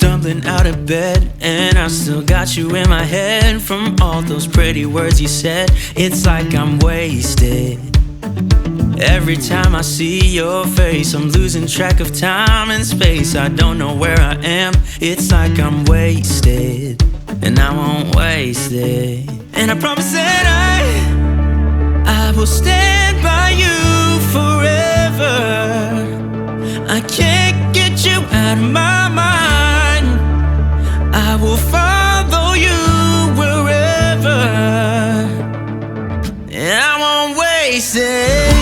stumbling out of bed, and I still got you in my head. From all those pretty words you said, it's like I'm wasted. Every time I see your face, I'm losing track of time and space. I don't know where I am, it's like I'm wasted, and I won't waste it. And I promise that I will stand by you forever. I can't get you out of my mind. I will follow you wherever, and I won't waste it.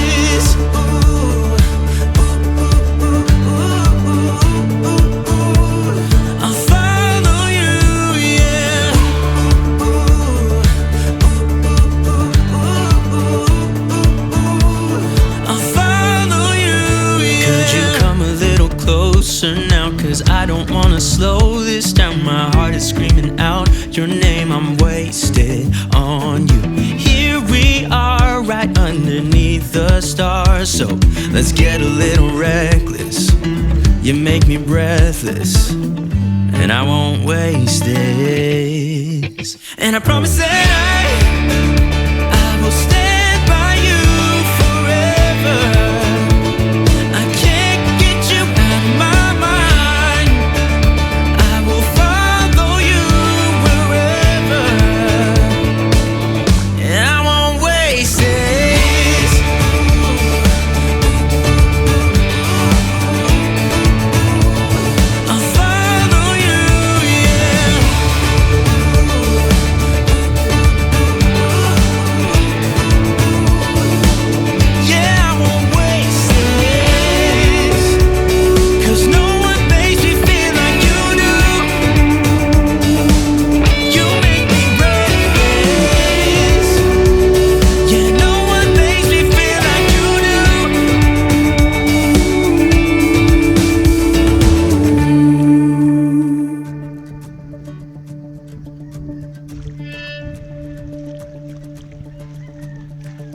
Now, 'cause I don't wanna slow this down. My heart is screaming out your name. I'm wasted on you. Here we are, right underneath the stars. So let's get a little reckless. You make me breathless, and I won't waste this. And I promise that I will stand by you forever.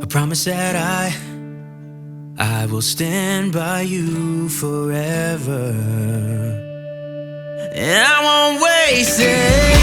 I promise that I will stand by you forever, and I won't waste it.